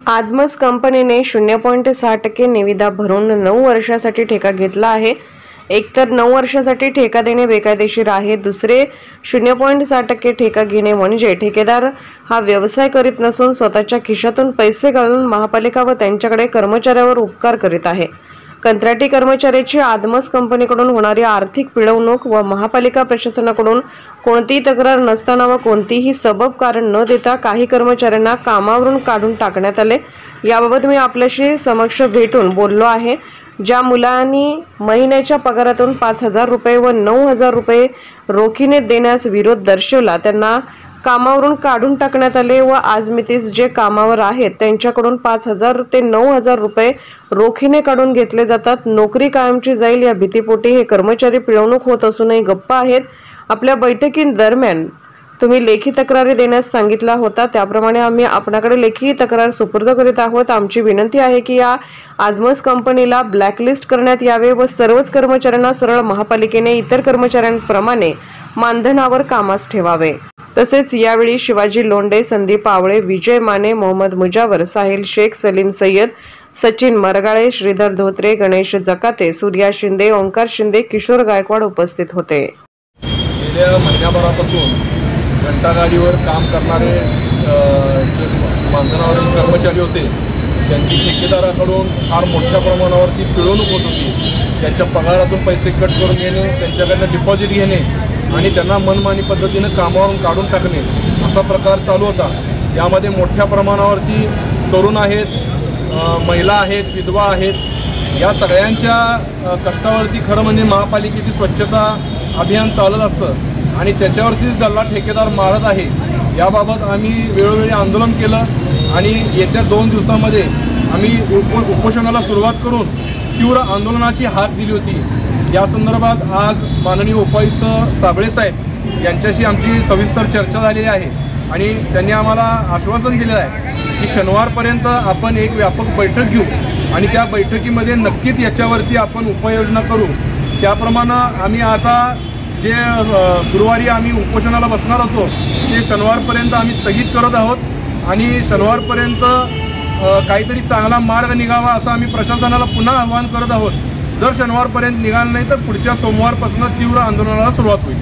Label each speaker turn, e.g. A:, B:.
A: आदमस कंपनीने 0.6% निविदा भरून 9 वर्षासाठी ठेका घेतला आहे। एकतर 9 वर्षासाठी ठेका देणे बेकायदेशीर आहे, दुसरे 0.6% ठेका घेणे म्हणजे ठेकेदार हा व्यवसाय करीत नसून स्वतःच्या खिशातून पैसे घालून महापालिका व त्यांच्याकडे कर्मचाऱ्यावर उपकार करीत आहे। कंत्राटी कर्मचाऱ्याची आदमस कंपनीकडून होणारी आर्थिक पिळवणूक व महापालिका प्रशासनाकडून कोणतीही तक्रार नसताना व कोणतीही सबब कारण न देता काही कर्मचाऱ्यांना कामावरून काढून टाकण्यात आले। याबाबत मी आपल्याशी समक्ष भेटून बोललो आहे। ज्या मुलांनी महिन्याच्या पगारातून 5,000 रुपये व 9,000 रुपये रोखीने देण्यास विरोध दर्शवला त्यांना कामावरून काढून टाकण्यात आले व आज मितीस जे कामावर आहेत त्यांच्याकडून 5,000 ते 9,000 रुपये रोखीने काढून घेतले जातात। नोकरी कायमची जाईल या भीतीपोटी हे कर्मचारी पिळवणूक होत असूनही गप्प आहेत। आपल्या बैठकीदरम्यान तुम्ही लेखी तक्रारी देण्यास सांगितला होता, त्याप्रमाणे आम्ही आपल्याकडे लेखी तक्रार सुपूर्द करीत आहोत। आमची विनंती आहे की या आदमस कंपनीला ब्लॅकलिस्ट करण्यात यावे व सर्वच कर्मचाऱ्यांना सरळ महापालिकेने इतर कर्मचाऱ्यांप्रमाणे मानधनावर कामास ठेवावे। तसेच यावेळी शिवाजी लोंढे, संदीप आवळे, विजय माने, मोहम्मद मुजावर, साहिल शेख, सलीम सय्यद, सचिन मरगाळे, श्रीधर धोत्रे, गणेश जकाते, सूर्या शिंदे, ओंकार शिंदे, किशोर गायकवाड उपस्थित होते।
B: गेल्या महिन्याभरापासून घंटागाडीवर काम करणारे जे मानधनावरील कर्मचारी होते त्यांची ठेकेदाराकडून फार मोठ्या प्रमाणावरती पिळवणूक होत होती। त्यांच्या पगारातून पैसे कट करून घेणे, त्यांच्याकडनं डिपॉझिट घेणे आणि त्यांना मनमानी पद्धतीने कामावरून काढून टाकणे असा प्रकार चालू होता। यामध्ये मोठ्या प्रमाणावरती तरुण आहेत, महिला आहेत, विधवा आहेत। या सगळ्यांच्या कष्टावरती खरं म्हणजे महापालिकेची स्वच्छता अभियान चालत असतं आणि त्याच्यावरतीच गल्ला ठेकेदार मारत आहे। याबाबत आम्ही वेळोवेळी आंदोलन केलं आणि येत्या 2 दिवसांमध्ये आम्ही उपोषणाला सुरुवात करून तीव्र आंदोलनाची हाक दिली होती। या संदर्भात आज माननीय उपायुक्त साबळे साहेब यांच्याशी आमची सविस्तर चर्चा झालेली आहे आणि त्यांनी आम्हाला आश्वासन दिलेलं आहे की शनिवारपर्यंत आपण एक व्यापक बैठक घेऊ आणि त्या बैठकीमध्ये नक्कीच याच्यावरती आपण उपाययोजना करू। त्याप्रमाणे आम्ही आता जे गुरुवारी आम्ही उपोषणाला बसणार होतो ते शनिवारपर्यंत आम्ही स्थगित करत आहोत आणि शनिवारपर्यंत काहीतरी चांगला मार्ग निघावा असं आम्ही प्रशासनाला पुन्हा आवाहन करत आहोत। जर शनिवारपर्यंत निघालं नाही तर पुढच्या सोमवारपासून तीव्र आंदोलनाला सुरुवात होईल।